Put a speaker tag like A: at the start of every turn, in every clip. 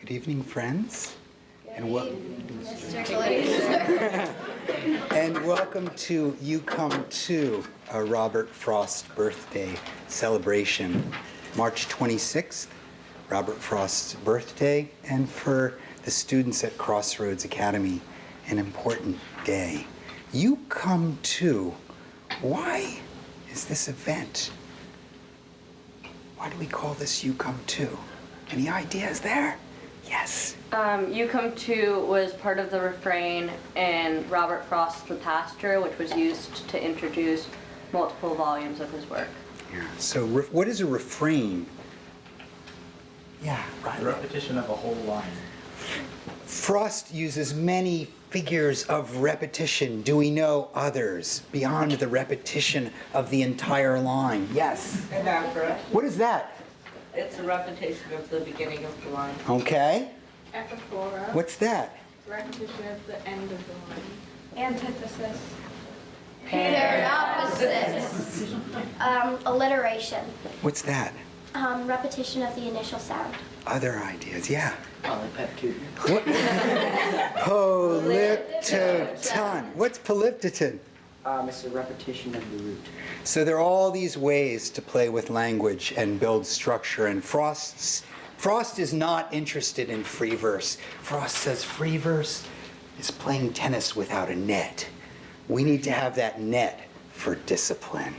A: Good evening, friends. And and welcome to You Come To, a Robert Frost birthday celebration. March 26th, Robert Frost's birthday, and for the students at Crossroads Academy, an important day. You Come To. Why is this event? Why do we call this You Come To? Any ideas there? Yes.
B: You Come To was part of the refrain in Robert Frost's The Pasture, which was used to introduce multiple volumes of his work.
A: Yeah. So what is a refrain? Yeah, right.
C: The repetition of a whole line.
A: Frost uses many figures of repetition. Do we know others beyond the repetition of the entire line? Yes.
D: Anaphora.
A: What is that?
D: It's a repetition of the beginning of the line.
A: Okay.
E: Epiphora.
A: What's that?
E: Repetition of the end of the line.
F: Antithesis.
G: Paired opposites. Alliteration.
A: What's that?
G: Repetition of the initial sound.
A: Other ideas, yeah.
D: Polypeptide.
A: What? Polyptoton. What's polyptoton?
D: It's a repetition of the root.
A: So there are all these ways to play with language and build structure, and Frost is not interested in free verse. Frost says free verse is playing tennis without a net. We need to have that net for discipline.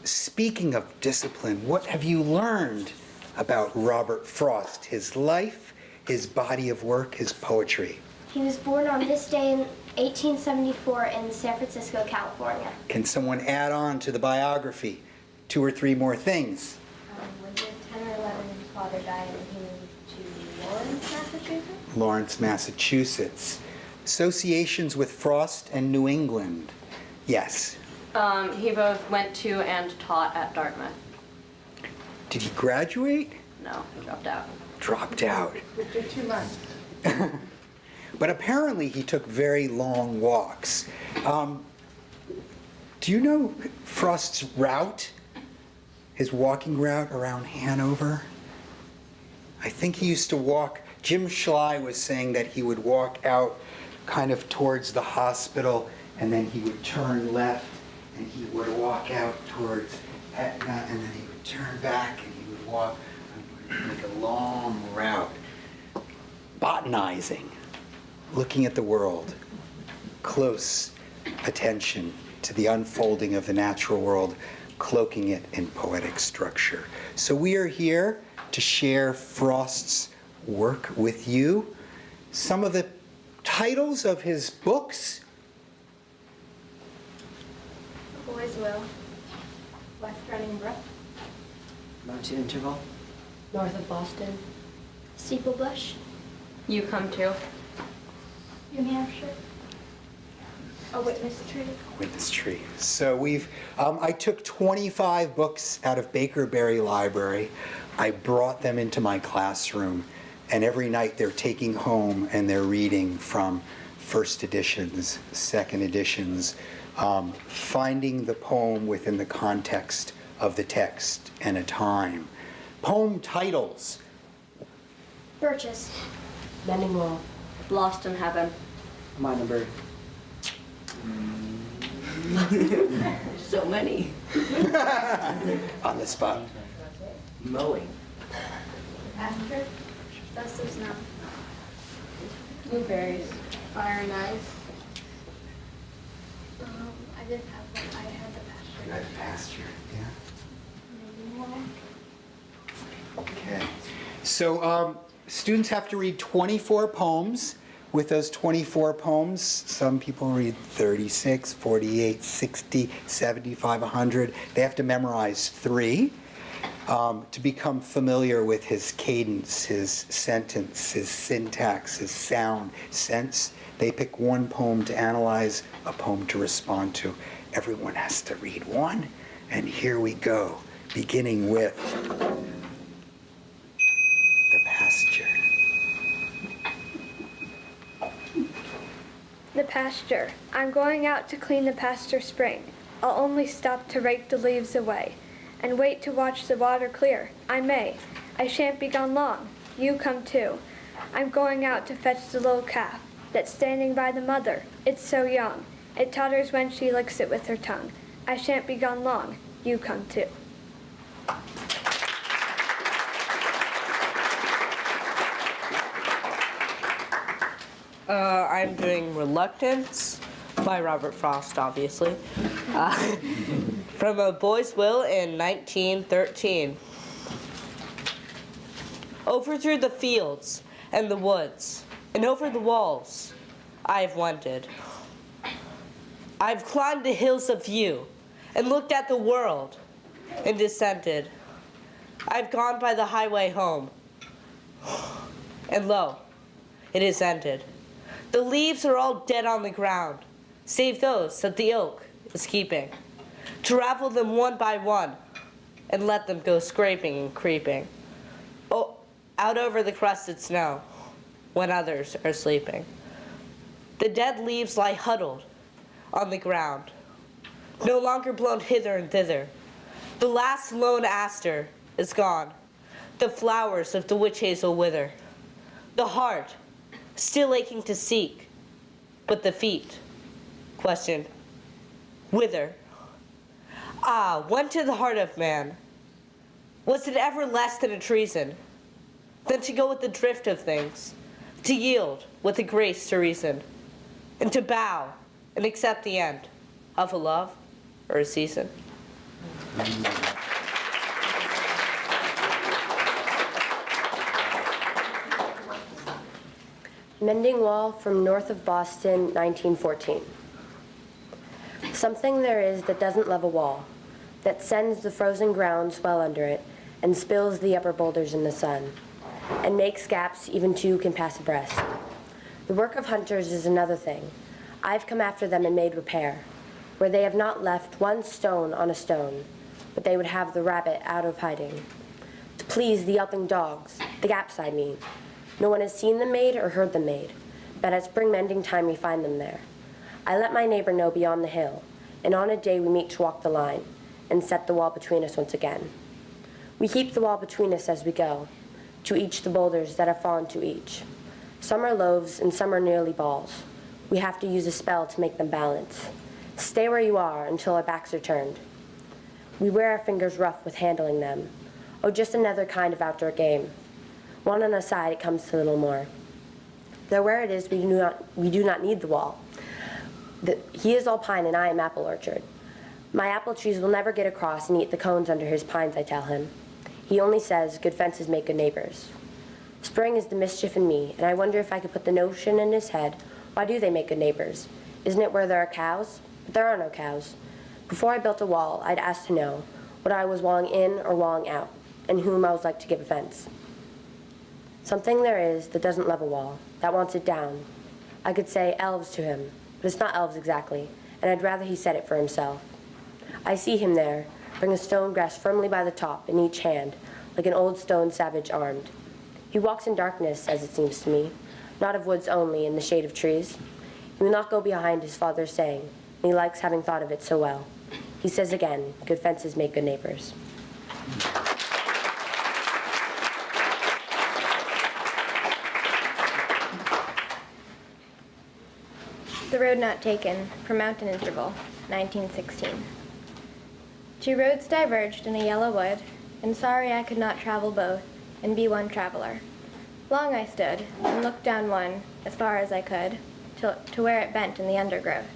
A: Speaking of discipline, what have you learned about Robert Frost, his life, his body of work, his poetry?
G: He was born on this day in 1874 in San Francisco, California.
A: Can someone add on to the biography 2 or 3 more things?
G: When he was 10 or 11, his father died and he moved to Lawrence, Massachusetts.
A: Lawrence, Massachusetts. Associations with Frost and New England. Yes.
B: He both went to and taught at Dartmouth.
A: Did he graduate?
B: No, he dropped out.
A: Dropped out.
E: After 2 months.
A: But apparently he took very long walks. Do you know Frost's route? His walking route around Hanover? I think he used to walk, Jim Schley was saying that he would walk out kind of towards the hospital, and then he would turn left, and he would walk out towards Etna, and then he would turn back, and he would walk, and make a long route. Botanizing, looking at the world, close attention to the unfolding of the natural world, cloaking it in poetic structure. So we are here to share Frost's work with you. Some of the titles of his books.
G: Boy's Will. West Running Brook.
D: Mountain interval.
B: North of Boston.
G: Steeplebush.
B: You Come To.
G: New Hampshire. A Witness Tree.
A: Witness Tree. So I took 25 books out of Bakerberry Library. I brought them into my classroom, and every night they're taking home and they're reading from first editions, second editions, finding the poem within the context of the text and a time. Poem titles.
G: Birches.
B: Mending Wall. Lost in Heaven.
D: Minor bird. So many.
A: On the spot.
D: Mowing.
G: Pasture. Dust of Snow.
E: Blueberries. Fire and Ice.
G: I didn't have one. I had the Pasture.
A: Pasture, yeah.
G: Mending Wall.
A: Okay. So students have to read 24 poems. With those 24 poems, some people read 36, 48, 60, 75, 100. They have to memorize 3 to become familiar with his cadence, his sentence, his syntax, his sound, sense. They pick 1 poem to analyze, a poem to respond to. Everyone has to read 1. And here we go, beginning with The Pasture.
F: The pasture. I'm going out to clean the pasture spring. I'll only stop to rake the leaves away, and wait to watch the water clear. I may. I shan't be gone long. you come too. I'm going out to fetch the little calf that's standing by the mother. It's so young. It totters when she licks it with her tongue. I shan't be gone long. You come too.
H: I'm doing Reluctance by Robert Frost, obviously, from A Boy's Will in 1913. Over through the fields and the woods and over the walls I've wandered. I've climbed the hills of view and looked at the world and descended. I've gone by the highway home, and lo, it is ended. The leaves are all dead on the ground, save those that the oak is keeping, to ravel them one by one and let them go scraping and creeping out over the crusted snow when others are sleeping. The dead leaves lie huddled on the ground, no longer blown hither and thither. The last lone aster is gone. The flowers of the witch hazel wither. The heart still aching to seek, but the feet question, whither? Ah, went to the heart of man. Was it ever less than a treason, than to go with the drift of things, to yield with a grace to reason, and to bow and accept the end of a love or a season?
I: Mending Wall from north of Boston, 1914. Something there is that doesn't love a wall, that sends the frozen ground swell under it, and spills the upper boulders in the sun, and makes gaps even two can pass abreast. The work of hunters is another thing. I've come after them and made repair, where they have not left one stone on a stone, but they would have the rabbit out of hiding. To please the yelping dogs, the gaps I mean. No one has seen them made or heard them made, but at spring mending time we find them there. I let my neighbor know beyond the hill, and on a day we meet to walk the line, and set the wall between us once again. We keep the wall between us as we go, to each the boulders that have fallen to each. Some are loaves and some are nearly balls. We have to use a spell to make them balance. Stay where you are until our backs are turned. We wear our fingers rough with handling them. Oh, just another kind of outdoor game. One on a side, it comes to little more. Though where it is, we do not need the wall. He is all pine and I am apple orchard. My apple trees will never get across and eat the cones under his pines, I tell him. He only says, good fences make good neighbors. Spring is the mischief in me, and I wonder if I could put the notion in his head, why do they make good neighbors? Isn't it where there are cows? But there are no cows. Before I built a wall, I'd asked to know what I was walling in or walling out, and whom I was like to give offense. Something there is that doesn't love a wall, that wants it down. I could say elves to him, but it's not elves exactly, and I'd rather he said it for himself. I see him there, bring a stone grasped firmly by the top in each hand, like an old stone savage armed. He walks in darkness, as it seems to me, not of woods only, in the shade of trees. He will not go behind his father's saying, and he likes having thought of it so well. He says again, good fences make good neighbors.
G: The Road Not Taken from Mountain Interval, 1916. Two roads diverged in a yellow wood, and sorry I could not travel both and be one traveler. Long I stood and looked down one as far as I could, to where it bent in the undergrowth,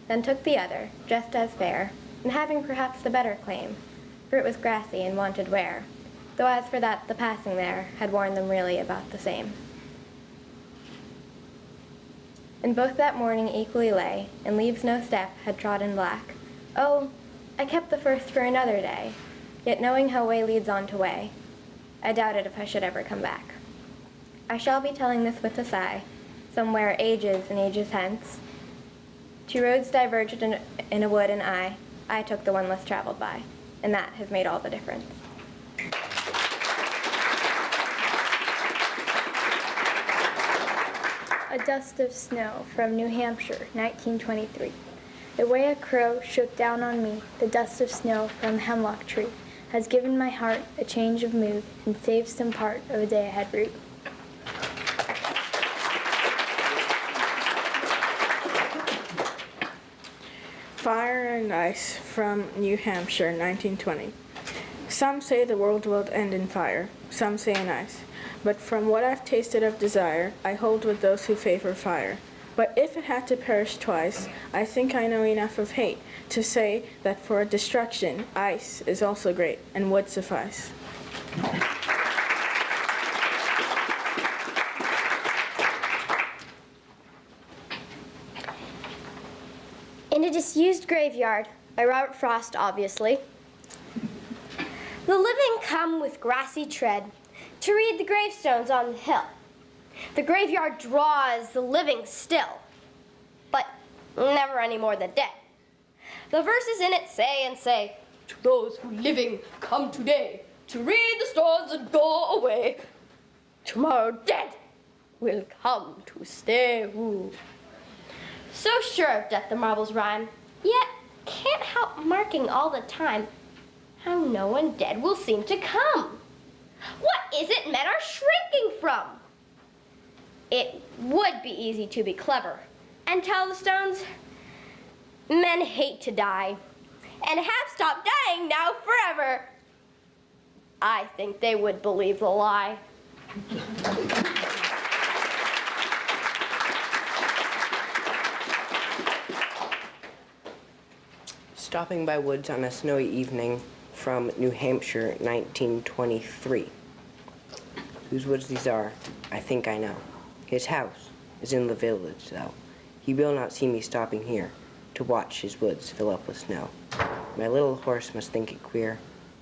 G: then took the other, just as fair, and having perhaps the better claim, for it was grassy and wanted wear, though as for that the passing there had worn them really about the same. And both that morning equally lay, and leaves no step had trodden black. Oh, I kept the first for another day, yet knowing how way leads on to way, I doubted if I should ever come back. I shall be telling this with a sigh, somewhere ages and ages hence. Two roads diverged in a wood, and I took the one less traveled by, and that has made all the difference.
F: A Dust of Snow from New Hampshire, 1923. The way a crow shook down on me, the dust of snow from the hemlock tree, has given my heart a change of mood and saved some part of a day I had rued.
E: Fire and Ice from New Hampshire, 1920. Some say the world will end in fire, some say in ice. But from what I've tasted of desire, I hold with those who favor fire. But if it had to perish twice, I think I know enough of hate to say that for destruction, ice is also great and would suffice.
G: In a Disused Graveyard, by Robert Frost, obviously. The living come with grassy tread to read the gravestones on the hill. The graveyard draws the living still, but never any more the dead. The verses in it say, to those who living come today, to read the stones and go away. Tomorrow dead will come to stay. Ooh. So sure of death the marbles rhyme, yet can't help marking all the time how no one dead will seem to come. What is it men are shrinking from? It would be easy to be clever and tell the stones men hate to die and have stopped dying now forever. I think they would believe the lie.
D: Stopping by woods on a snowy evening from New Hampshire, 1923. Whose woods these are, I think I know. His house is in the village, though. He will not see me stopping here to watch his woods fill up with snow. My little horse must think it queer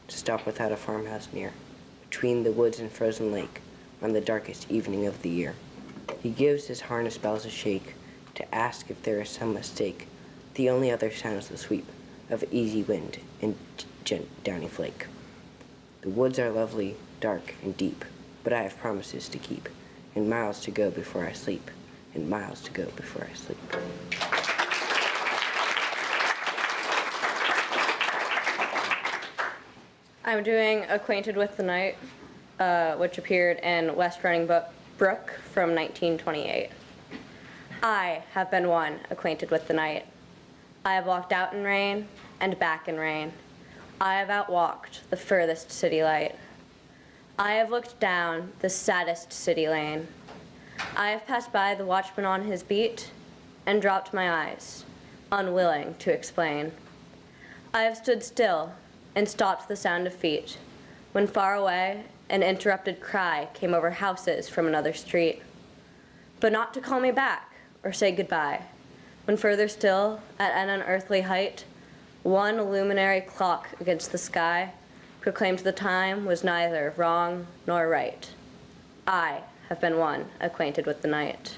D: to stop without a farmhouse near, between the woods and frozen lake, on the darkest evening of the year. He gives his harness bells a shake to ask if there is some mistake. The only other sound is the sweep of easy wind and downy flake. The woods are lovely, dark, and deep, but I have promises to keep, and miles to go before I sleep, and miles to go before I sleep.
B: I'm doing Acquainted with the Night, which appeared in West Running Brook from 1928. I have been one acquainted with the night. I have walked out in rain and back in rain. I have outwalked the furthest city light. I have looked down the saddest city lane. I have passed by the watchman on his beat and dropped my eyes, unwilling to explain. I have stood still and stopped the sound of feet when far away an interrupted cry came over houses from another street. But not to call me back or say goodbye, when further still, at an unearthly height, one luminary clock against the sky proclaimed the time was neither wrong nor right. I have been one acquainted with the night.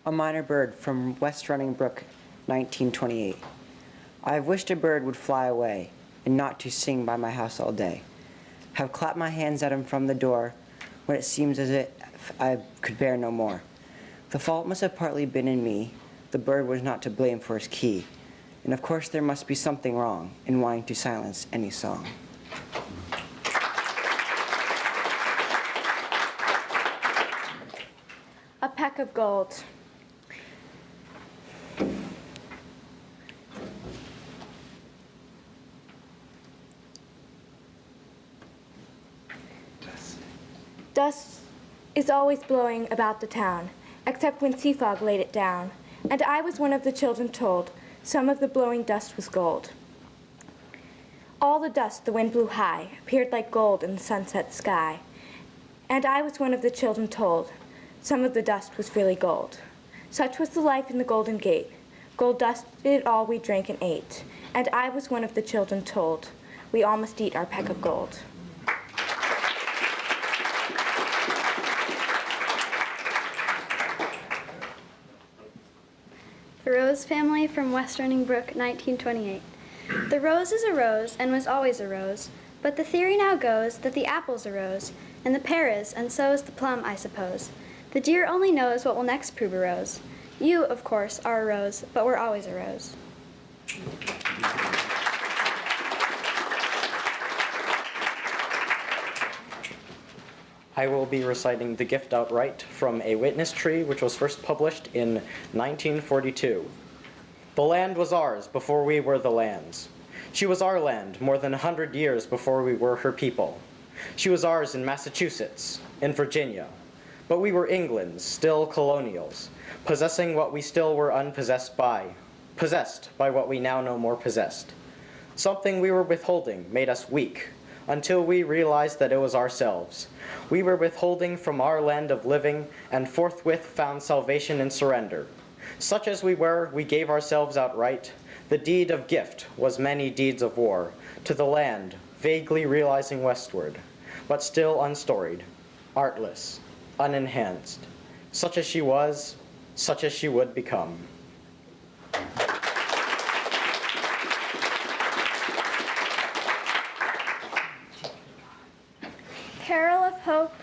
J: A Minor Bird from West Running Brook, 1928. I have wished a bird would fly away, and not to sing by my house all day. Have clapped my hands at him from the door, when it seems as if I could bear no more. The fault must have partly been in me. The bird was not to blame for his key. And of course there must be something wrong in wanting to silence any song.
F: A peck of gold. Dust is always blowing about the town, except when sea fog laid it down. And I was one of the children told, some of the blowing dust was gold. All the dust the wind blew high appeared like gold in the sunset sky. And I was one of the children told, some of the dust was really gold. Such was the life in the Golden Gate. Gold dusted all we drank and ate. And I was one of the children told, we all must eat our peck of gold.
K: The Rose Family from West Running Brook, 1928. The rose is a rose and was always a rose, but the theory now goes that the apple's a rose, and the pear is, and so is the plum, I suppose. The deer only knows what will next prove a rose. You, of course, are a rose, but we're always a rose.
L: I will be reciting The Gift Outright from A Witness Tree, which was first published in 1942. The land was ours before we were the land's. She was our land more than 100 years before we were her people. She was ours in Massachusetts, in Virginia, but we were England's, still colonials, possessing what we still were unpossessed by, possessed by what we now no more possessed. Something we were withholding made us weak, until we realized that it was ourselves. We were withholding from our land of living, and forthwith found salvation in surrender. Such as we were, we gave ourselves outright. The deed of gift was many deeds of war, to the land, vaguely realizing westward, but still unstoried, artless, unenhanced. Such as she was, such as she would become.
K: Peril of Hope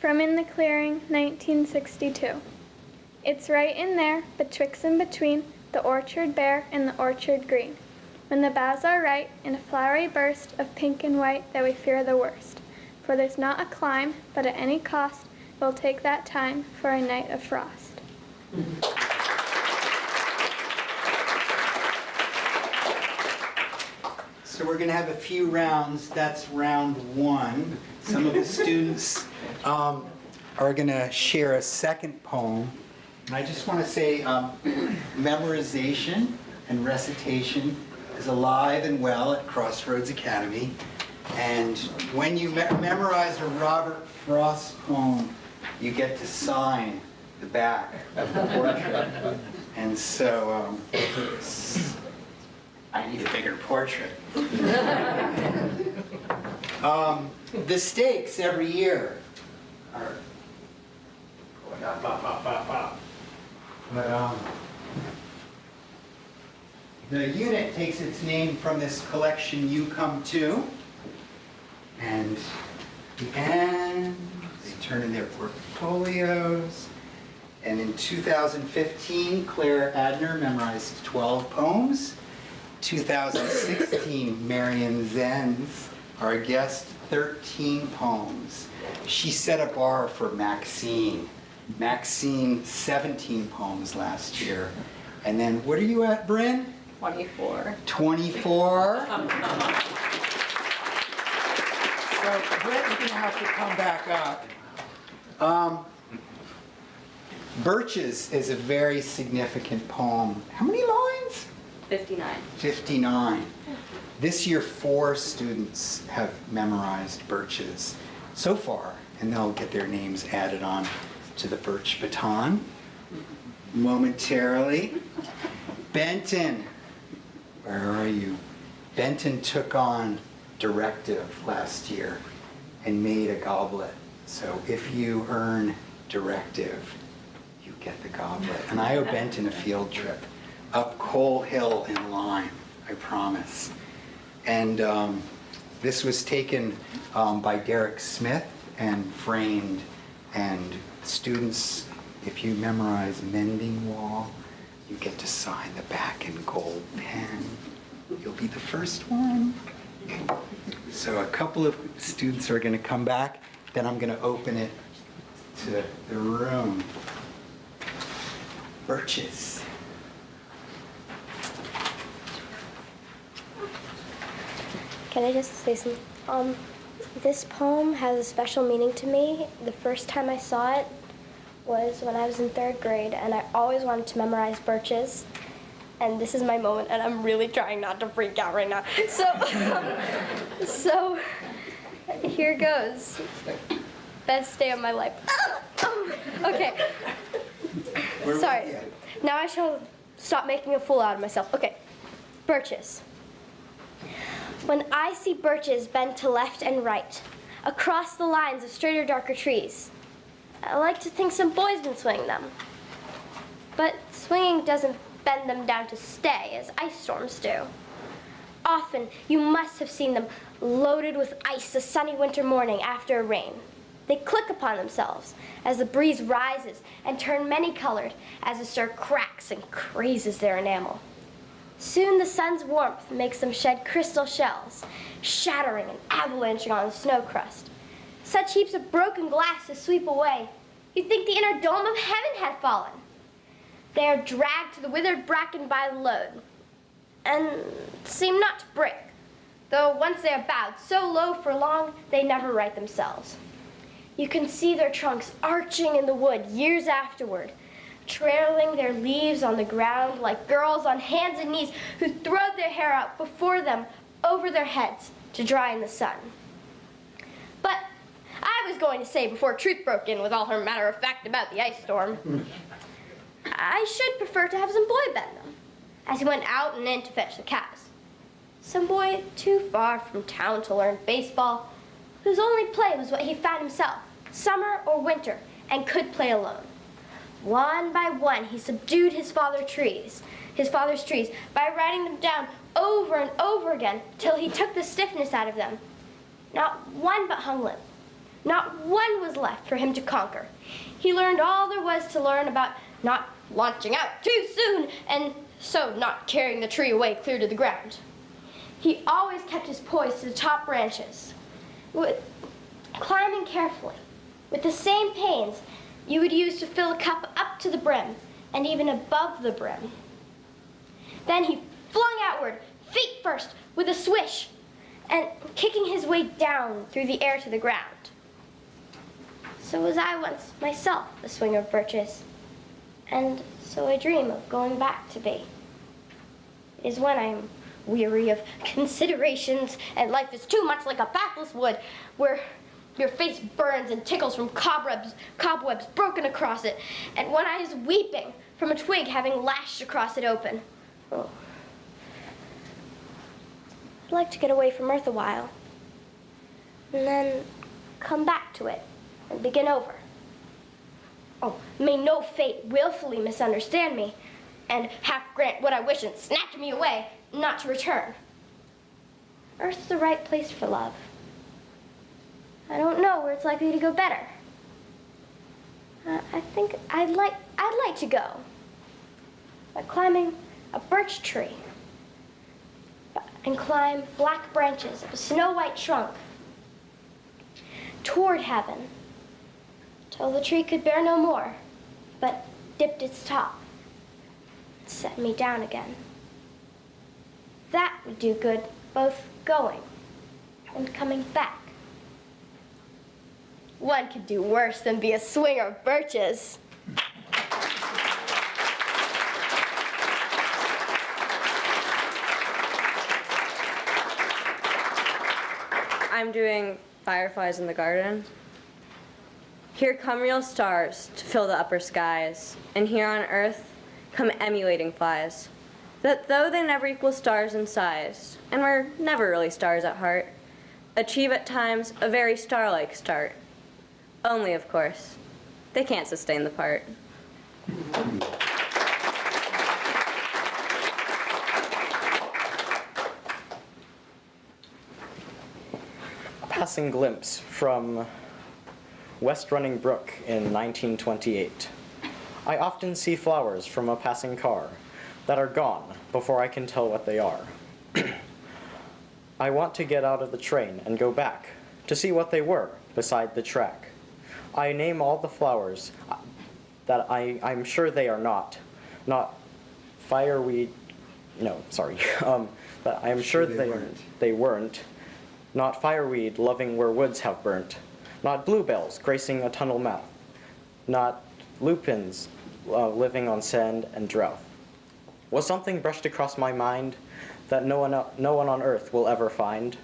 K: from In the Clearing, 1962. It's right in there, betwixt and between the orchard bare and the orchard green, when the boughs are right in a flowery burst of pink and white that we fear the worst. For there's not a climb, but at any cost we'll take that time for a night of frost.
A: So we're going to have a few rounds. That's round one. Some of the students are going to share a second poem. And I just want to say memorization and recitation is alive and well at Crossroads Academy. And when you memorize a Robert Frost poem, you get to sign the back of the portrait. And so I need a bigger portrait. The stakes every year are going up, up, up, up, up. But the unit takes its name from this collection, You Come To. And at the end, they turn in their portfolios. And in 2015, Claire Adner memorized 12 poems. 2016, Marian Zenz, our guest, 13 poems. She set a bar for Maxine. Maxine, 17 poems last year. And then, what are you at, Brynne?
B: 24.
A: 24. So Brynne's going to have to come back up. Birches is a very significant poem. How many lines?
B: 59.
A: 59. This year, 4 students have memorized Birches so far, and they'll get their names added on to the Birch baton momentarily. Benton, where are you? Benton took on Directive last year and made a goblet. So if you earn Directive, you get the goblet. And I owe Benton a field trip up Coal Hill in Lyme, I promise. And this was taken by Derek Smith and framed. And students, if you memorize Mending Wall, you get to sign the back in gold pen. You'll be the first one. So a couple of students are going to come back, then I'm going to open it to the room. Birches.
G: Can I just say something? This poem has a special meaning to me. The first time I saw it was when I was in 3rd grade, and I always wanted to memorize Birches. And this is my moment, and I'm really trying not to freak out right now. So here goes. Best day of my life. Okay. Sorry. Now I shall stop making a fool out of myself. Okay. Birches. When I see birches bend to left and right, across the lines of straighter, darker trees, I like to think some boy's been swinging them. But swinging doesn't bend them down to stay, as ice storms do. Often, you must have seen them loaded with ice a sunny winter morning after a rain. They click upon themselves as the breeze rises and turn many-colored as the stir cracks and crazes their enamel. Soon the sun's warmth makes them shed crystal shells, shattering and avalanching on the snow crust. such heaps of broken glass to sweep away. You'd think the inner dome of heaven had fallen. They are dragged to the withered bracken by the load, and seem not to break, though once they are bowed so low for long, they never right themselves. You can see their trunks arching in the wood years afterward, trailing their leaves on the ground like girls on hands and knees who throw their hair out before them over their heads to dry in the sun. But I was going to say, before Truth broke in with all her matter of fact about the ice storm, I should prefer to have some boy bend them, as he went out and in to fetch the cows. Some boy too far from town to learn baseball, whose only play was what he found himself, summer or winter, and could play alone. One by one, he subdued his father's trees, by writing them down over and over again till he took the stiffness out of them. Not one but hung limp. Not one was left for him to conquer. He learned all there was to learn about not launching out too soon, and so not carrying the tree away clear to the ground. He always kept his poise to the top branches, climbing carefully, with the same pains you would use to fill a cup up to the brim, and even above the brim. Then he flung outward, feet first, with a swish, and kicking his way down through the air to the ground. So was I once myself a swinger of birches, and so I dream of going back to be. It is when I am weary of considerations, and life is too much like a pathless wood, where your face burns and tickles from cobwebs broken across it, and one eye is weeping from a twig having lashed across it open. Oh. I'd like to get away from earth a while, and then come back to it and begin over. Oh, may no fate willfully misunderstand me, and half grant what I wish and snatch me away, not to return. Earth's the right place for love. I don't know where it's likely to go better. I think I'd like to go by climbing a birch tree and climb black branches of a snow-white trunk toward heaven till the tree could bear no more, but dipped its top and set me down again. That would do good, both going and coming back. One could do worse than be a swinger of birches.
B: I'm doing Fireflies in the Garden. Here come real stars to fill the upper skies, and here on earth come emulating flies, that though they never equal stars in size, and were never really stars at heart, achieve at times a very star-like start. Only, of course, they can't sustain the part.
L: A passing glimpse from West Running Brook in 1928. I often see flowers from a passing car that are gone before I can tell what they are. I want to get out of the train and go back to see what they were beside the track. I name all the flowers that I'm sure they are not fireweed, no, sorry, that I am sure they weren't, not fireweed loving where woods have burnt, not bluebells gracing a tunnel mouth, not lupins living on sand and drought. Was something brushed across my mind that no one on earth will ever find?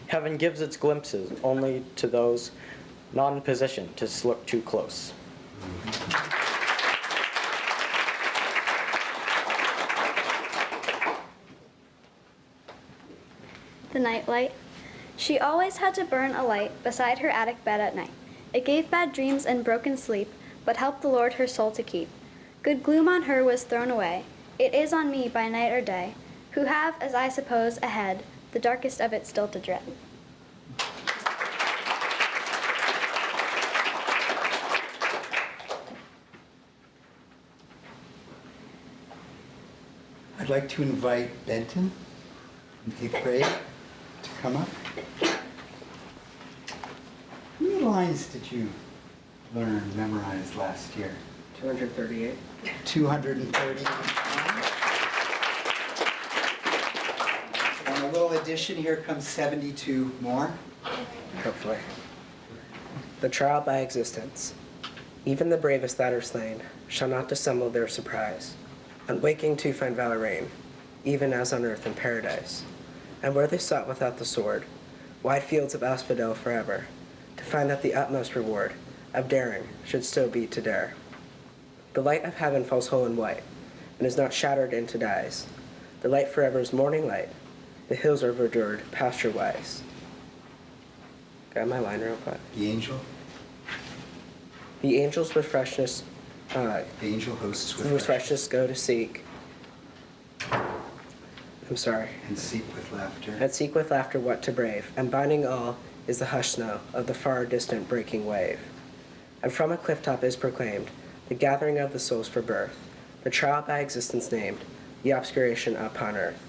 L: Heaven gives its glimpses only to those not in position to look too close.
K: The nightlight. She always had to burn a light beside her attic bed at night. It gave bad dreams and broken sleep, but helped the Lord her soul to keep. Good gloom on her was thrown away. It is on me by night or day, who have, as I suppose, ahead, the darkest of it still to dread.
A: I'd like to invite Benton from 8th grade to come up. lines did you memorize last year?
C: 238.
A: 230. And a little addition, here comes 72 more.
M: Hopefully. The trial by existence. Even the bravest that are slain shall not dissemble their surprise, on waking to find valor reign, even as on earth in paradise. And where they sought without the sword, wide fields of asphodel forever, to find that the utmost reward of daring should still be to dare. The light of heaven falls whole and white, and is not shattered into dyes. The light forever is morning light. The hills are verdured pasture-wise. Got my line real quick.
A: The angel?
M: The angels with freshness,
A: The angel hosts with
M: with freshness go to seek. I'm sorry.
A: And seek with laughter.
M: And seek with laughter what to brave, and binding all is the hush snow of the far distant breaking wave. And from a cliff top is proclaimed the gathering of the souls for birth, the trial by existence named, the obscuration upon earth.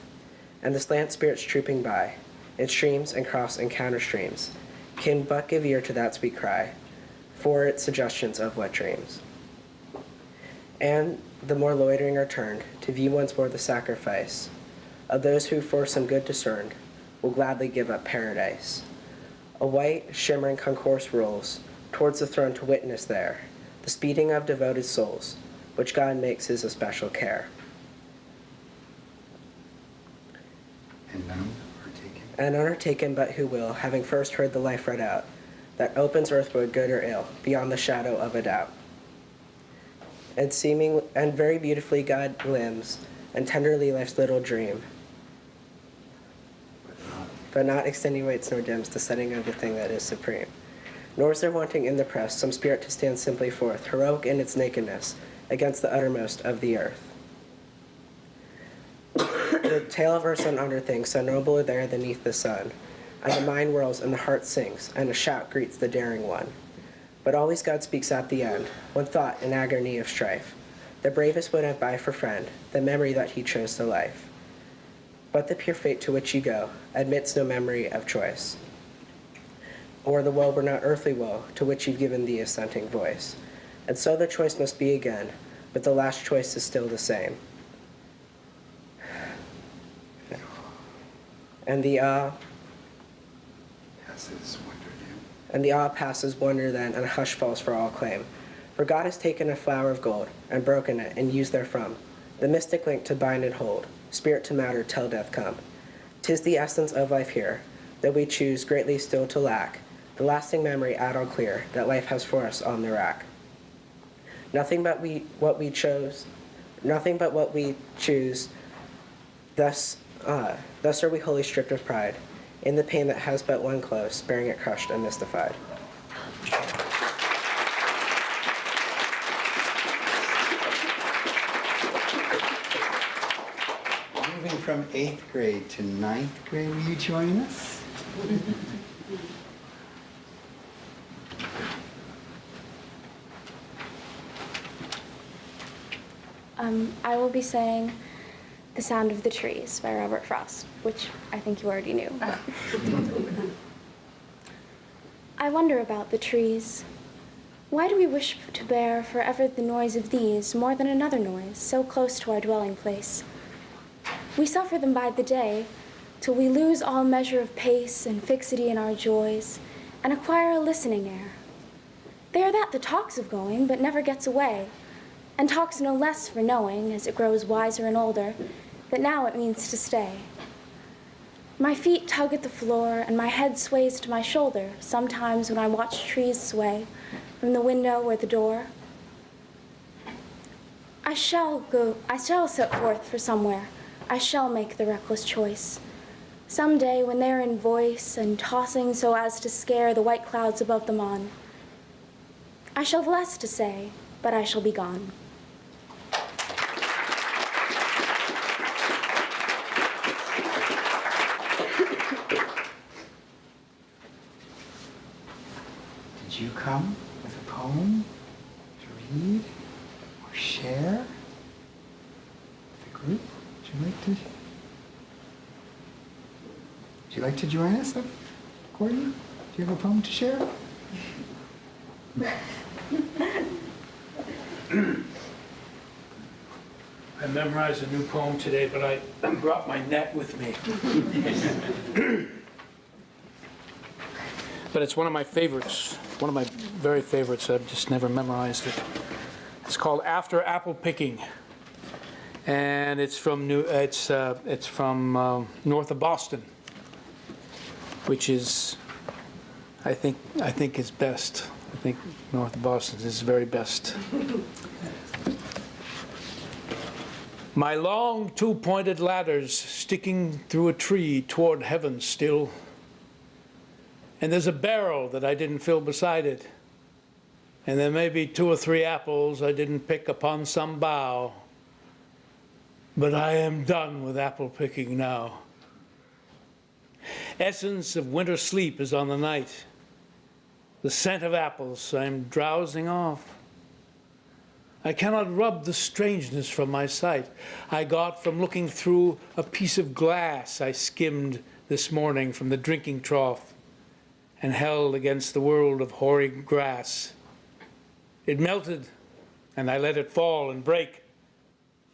M: And the slant spirits trooping by, in streams and cross and counter streams, can but give ear to that sweet cry, for its suggestions of wet dreams. And the more loitering are turned to view once more the sacrifice of those who for some good discerned will gladly give up paradise. A white, shimmering concourse rolls towards the throne to witness there the speeding of devoted souls, which God makes his especial care.
A: And none are taken.
M: And none are taken but who will, having first heard the life read out, that opens earthward good or ill, beyond the shadow of a doubt. And seeming and very beautifully God limbs, and tenderly life's little dream, but not extenuates nor dims the setting of the thing that is supreme. Nor is there wanting in the press some spirit to stand simply forth, heroic in its nakedness, against the uttermost of the earth. The tale of earth's and under things, so nobler there than 'neath the sun, and the mind whirls and the heart sings, and a shout greets the daring one. But always God speaks at the end, one thought in agony of strife. The bravest would have by for friend the memory that he chose to life. But the pure fate to which you go admits no memory of choice. Or the woe were not earthly woe to which you've given the assenting voice. And so the choice must be again, but the last choice is still the same. And the
A: Passes wonder then.
M: And the awe passes wonder then, and a hush falls for all claim. For God has taken a flower of gold, and broken it, and used therefrom the mystic link to bind and hold, spirit to matter till death come. 'Tis the essence of life here, that we choose greatly still to lack, the lasting memory at all clear, that life has for us on the rack. Nothing but what we choose, thus are we wholly stripped of pride, in the pain that has but one close, bearing it crushed and mystified.
A: Moving from 8th grade to 9th grade, will you join us?
F: I will be saying The Sound of the Trees by Robert Frost, which I think you already knew. I wonder about the trees. Why do we wish to bear forever the noise of these more than another noise, so close to our dwelling place? We suffer them by the day, till we lose all measure of pace and fixity in our joys, and acquire a listening air. They are that talks of going, but never gets away, and talks no less for knowing, as it grows wiser and older, that now it means to stay. My feet tug at the floor, and my head sways to my shoulder, sometimes when I watch trees sway from the window or the door. I shall set forth for somewhere. I shall make the reckless choice. Some day when they're in voice and tossing so as to scare the white clouds above them on. I shall have less to say, but I shall be gone.
A: Did you come with a poem to read or share with the group? Would you like to join us, Gordon? Do you have a poem to share?
N: I memorized a new poem today, but I brought my net with me. But it's one of my favorites, one of my very favorites. I've just never memorized it. It's called After Apple Picking, and it's from north of Boston, which is, I think is best. I think north of Boston is very best. My long two-pointed ladders sticking through a tree toward heaven still. And there's a barrel that I didn't fill beside it. And there may be 2 or 3 apples I didn't pick upon some bough. But I am done with apple picking now. Essence of winter sleep is on the night. The scent of apples I'm drowsing off. I cannot rub the strangeness from my sight I got from looking through a piece of glass I skimmed this morning from the drinking trough and held against the world of hoary grass. It melted, and I let it fall and break,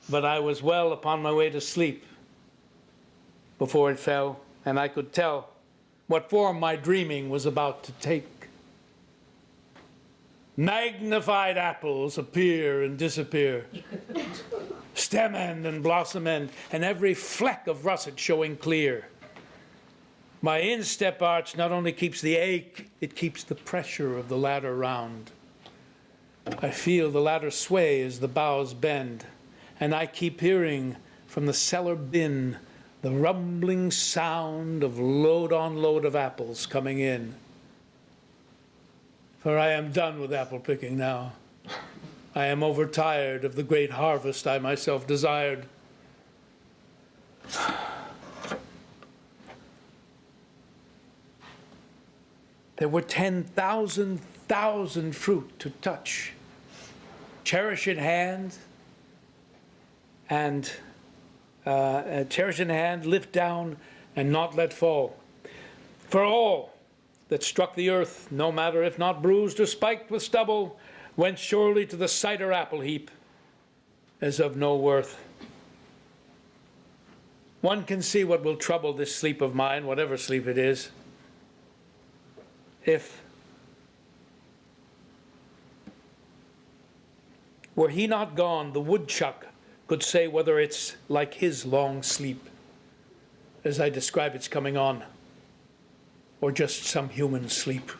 N: but I was well upon my way to sleep before it fell, and I could tell what form my dreaming was about to take. Magnified apples appear and disappear, stem end and blossom end, and every fleck of russet showing clear. My instep arch not only keeps the ache, it keeps the pressure of the ladder round. I feel the ladder sway as the boughs bend, and I keep hearing from the cellar bin the rumbling sound of load on load of apples coming in. For I am done with apple picking now. I am overtired of the great harvest I myself desired. There were 10,000 fruit to touch, cherish in hand, and cherish in hand, lift down, and not let fall. For all that struck the earth, no matter if not bruised or spiked with stubble, went surely to the cider apple heap as of no worth. One can see what will trouble this sleep of mine, whatever sleep it is, if were he not gone, the woodchuck could say whether it's like his long sleep, as I describe its coming on, or just some human sleep.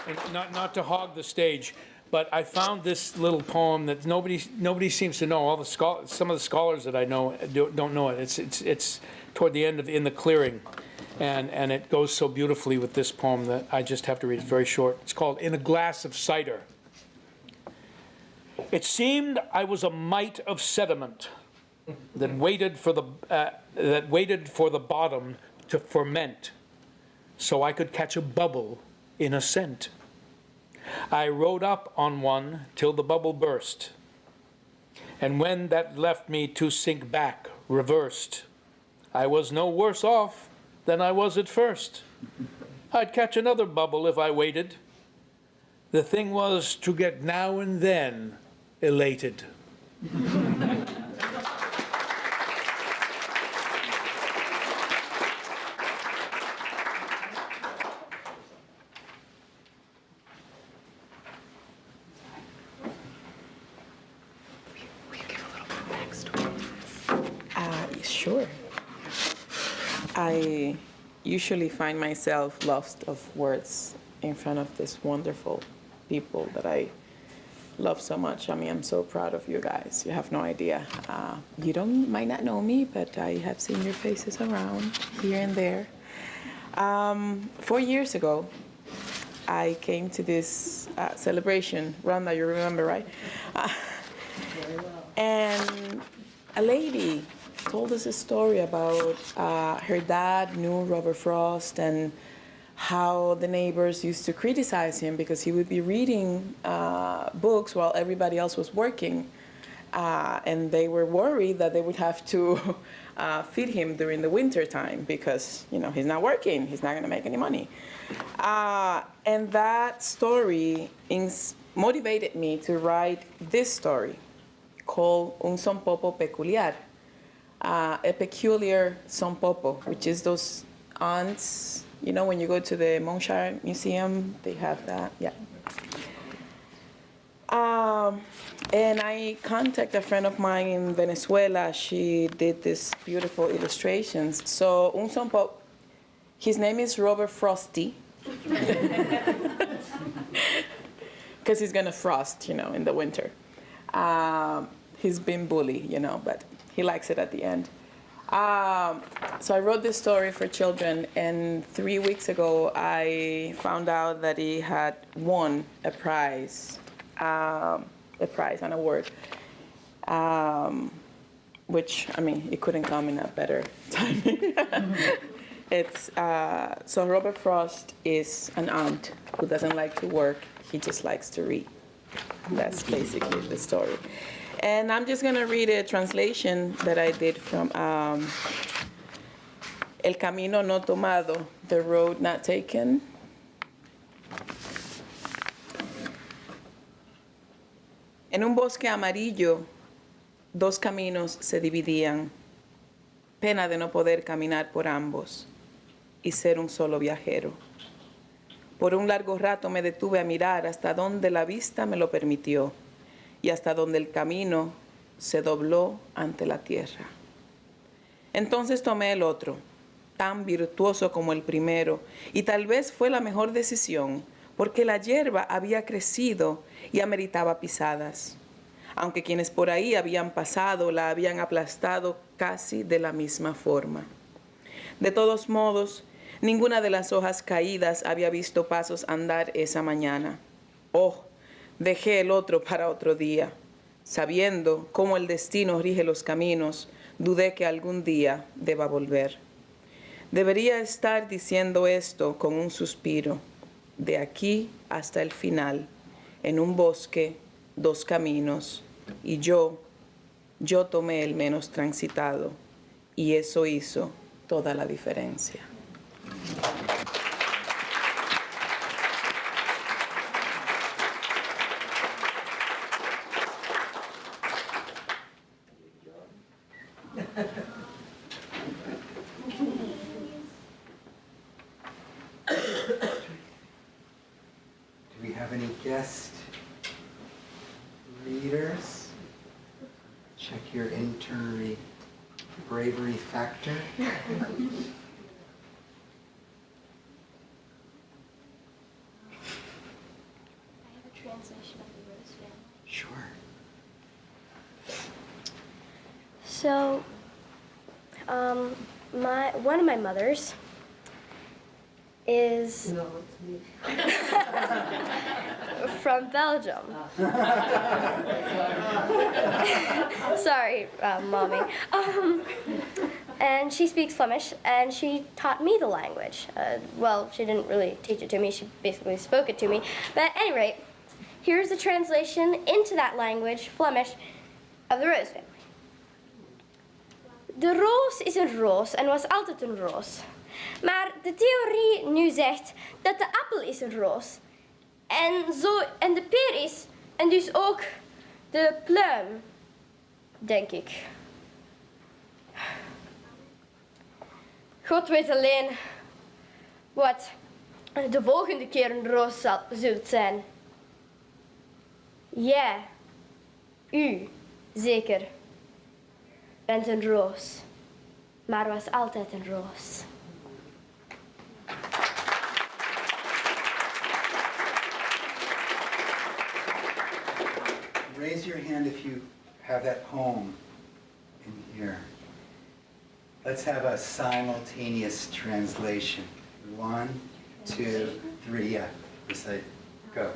N: And not to hog the stage, but I found this little poem that nobody seems to know. All the some of the scholars that I know don't know it. It's toward the end of In the Clearing, and it goes so beautifully with this poem that I just have to read it. Very short. It's called In a Glass of Cider. It seemed I was a mite of sediment that waited for the bottom to ferment, so I could catch a bubble in a scent. I rode up on one till the bubble burst, and when that left me to sink back, reversed, I was no worse off than I was at first. I'd catch another bubble if I waited. The thing was to get now and then elated.
O: Sure. I usually find myself lost of words in front of these wonderful people that I love so much. I mean, I'm so proud of you guys. You have no idea. You might not know me, but I have seen your faces around here and there. 4 years ago, I came to this celebration, Rhonda, you remember, right? And a lady told us a story about her dad knew Robert Frost and how the neighbors used to criticize him because he would be reading books while everybody else was working. And they were worried that they would have to feed him during the winter time because, he's not working, he's not going to make any money. And that story motivated me to write this story called Un Sonpopo Peculiar, a peculiar sonpopo, which is those ants, when you go to the Monshire Museum, they have that, yeah. And I contacted a friend of mine in Venezuela. She did these beautiful illustrations. So Un Sonpopo, his name is Robert Frosty, because he's gonna frost, in the winter. He's been bullied, but he likes it at the end. So I wrote this story for children, and 3 weeks ago I found out that he had won a prize, an award, which, it couldn't come in a better timing. So Robert Frost is an ant who doesn't like to work, he just likes to read. That's basically the story. And I'm just gonna read a translation that I did from El Camino No Tomado, The Road Not Taken. En un bosque amarillo, dos caminos se dividían. Pena de no poder caminar por ambos y ser un solo viajero. Por un largo rato me detuve a mirar hasta donde la vista me lo permitió y hasta donde el camino se dobló ante la tierra. Entonces tomé el otro, tan virtuoso como el primero, y tal vez fue la mejor decisión, porque la hierba había crecido y ameritaba pisadas, aunque quienes por ahí habían pasado la habían aplastado casi de la misma forma. De todos modos, ninguna de las hojas caídas había visto pasos andar esa mañana. Oh, dejé el otro para otro día. Sabiendo cómo el destino rige los caminos, dudé que algún día deba volver. Debería estar diciendo esto con un suspiro. De aquí hasta el final, en un bosque, dos caminos, y yo tomé el menos transitado, y eso hizo toda la diferencia.
A: Do we have any guest readers? Check your intern bravery factor.
K: I have a translation of the Rose family.
A: Sure.
G: So, one of my mothers is from Belgium. Sorry, Mommy. And she speaks Flemish, and she taught me the language. Well, she didn't really teach it to me, she basically spoke it to me. But at any rate, here's the translation into that language, Flemish, of the Rose family. De roos is een roos en was altijd een roos. Maar de theorie nu zegt dat de appel is een roos. En de peer is, en dus ook de pluim, denk ik. God weet alleen wat de volgende keer een roos zult zijn. Jij, u, zeker, bent een roos, maar was altijd een roos.
A: Raise your hand if you have that poem in here. Let's have a simultaneous translation. 1, 2, 3. Yeah, recite. Go.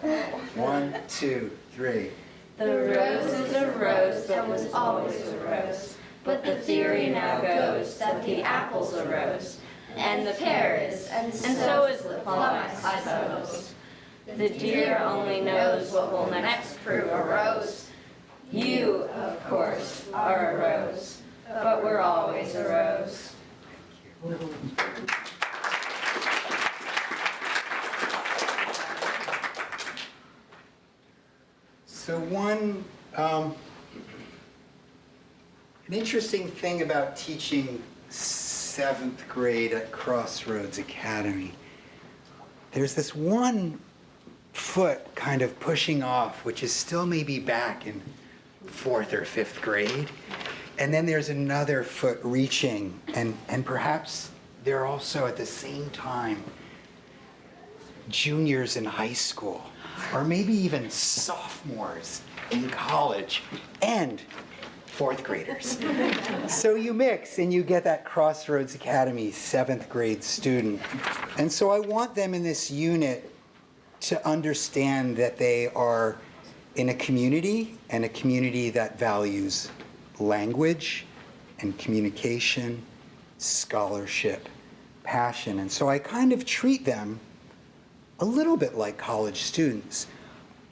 A: 1, 2, 3.
B: The rose is a rose that was always a rose, but the theory now goes that the apple's a rose, and the pear is, and so is the plum, I suppose. The deer only knows what will next prove a rose. You, of course, are a rose, but we're always a rose.
A: So an interesting thing about teaching 7th grade at Crossroads Academy, there's this one foot kind of pushing off, which is still maybe back in 4th or 5th grade. And then there's another foot reaching, and perhaps they're also at the same time juniors in high school, or maybe even sophomores in college, and 4th graders. So you mix and you get that Crossroads Academy 7th grade student. And so I want them in this unit to understand that they are in a community, and a community that values language and communication, scholarship, passion. And so I kind of treat them a little bit like college students.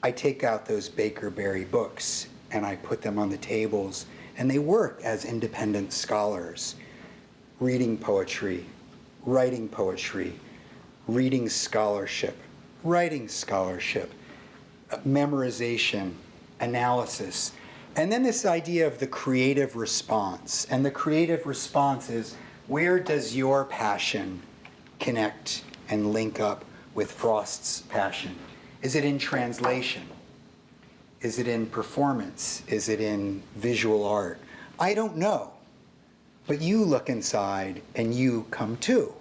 A: I take out those Baker Berry books and I put them on the tables, and they work as independent scholars, reading poetry, writing poetry, reading scholarship, writing scholarship, memorization, analysis, and then this idea of the creative response. And the creative response is, where does your passion connect and link up with Frost's passion? Is it in translation? Is it in performance? Is it in visual art? I don't know, but you look inside and you come too.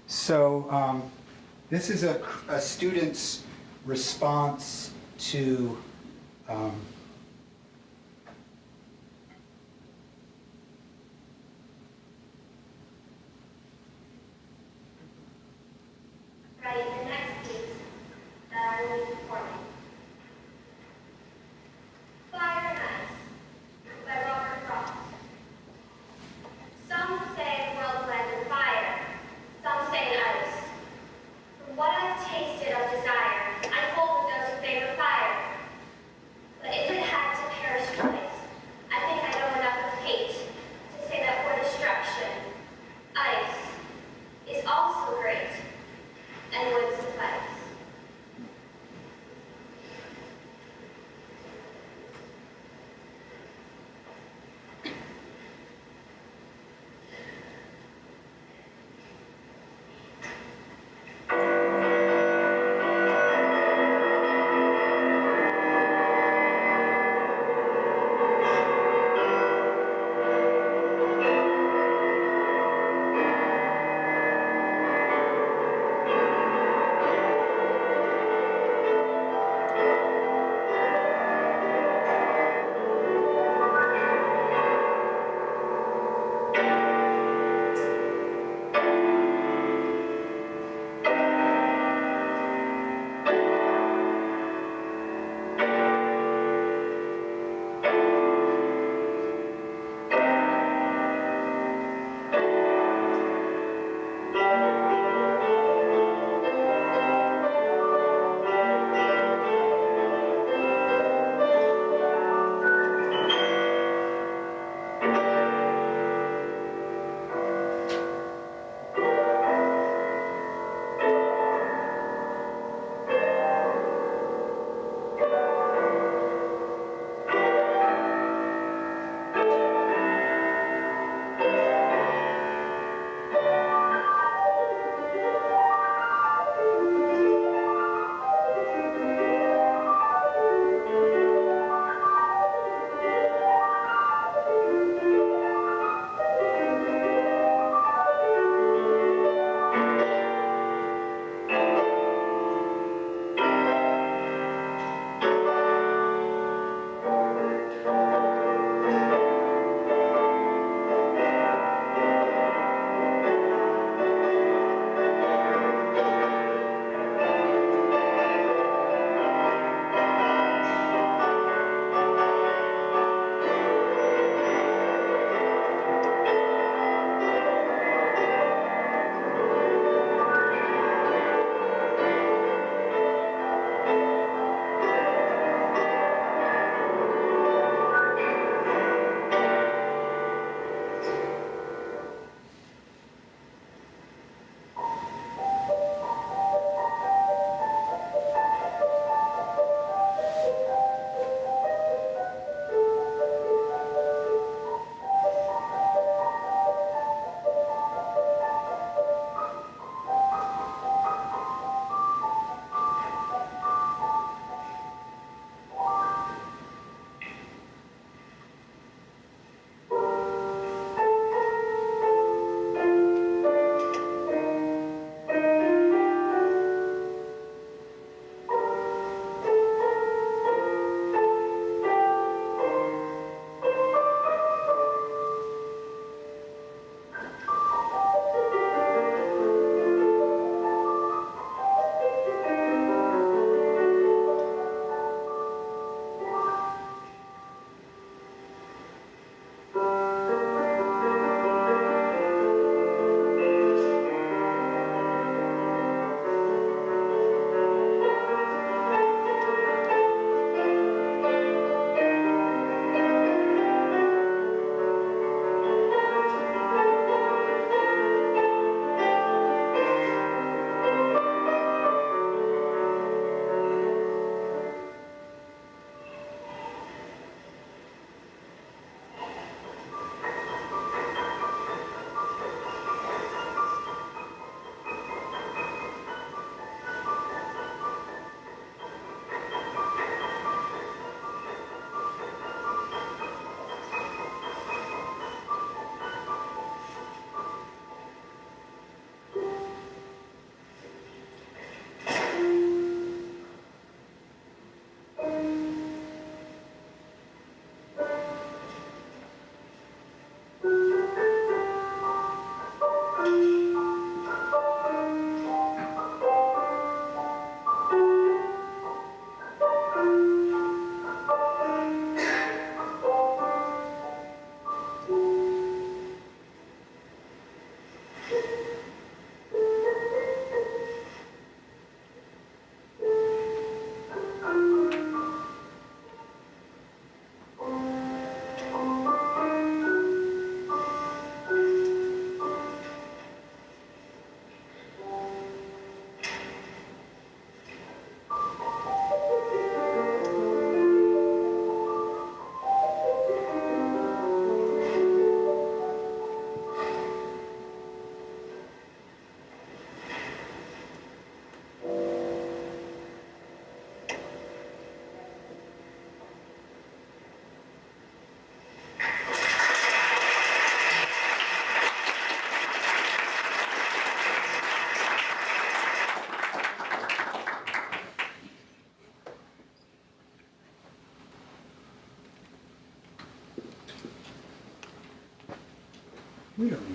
A: So this is a student's response to
P: writing the next piece that I will be performing. Fire and Ice by Robert Frost. Some say the world will end in fire, some say in ice. From what I've tasted of desire, I hold with those who favor fire. But if it had to perish twice, I think I know enough of hate to say that for destruction, ice is also great and would suffice.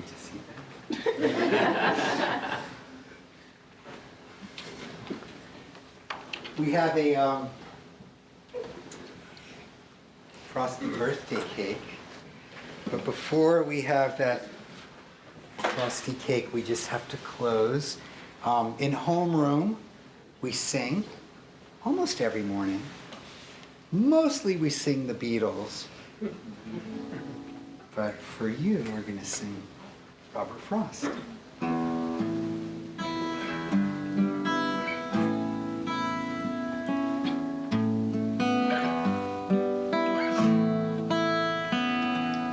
A: to see that. We have a frosty birthday cake. But before we have that frosty cake, we just have to close. In homeroom, we sing almost every morning. Mostly we sing the Beatles. But for you, we're going to sing Robert Frost.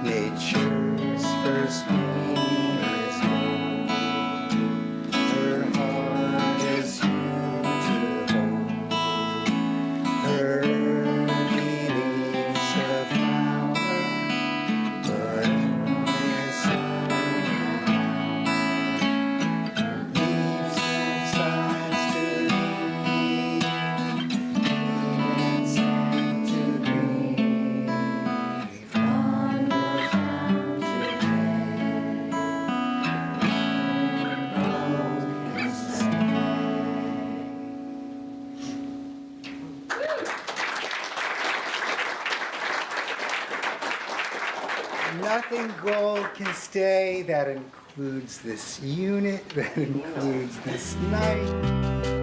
A: Nature's first moon is gold. Her heart is you to hold. Her early leaves have flower, but only summer. Leaves subsides to leave, leaves into green. Dawn goes down today. Road is Nothing gold can stay. That includes this unit, that includes this night.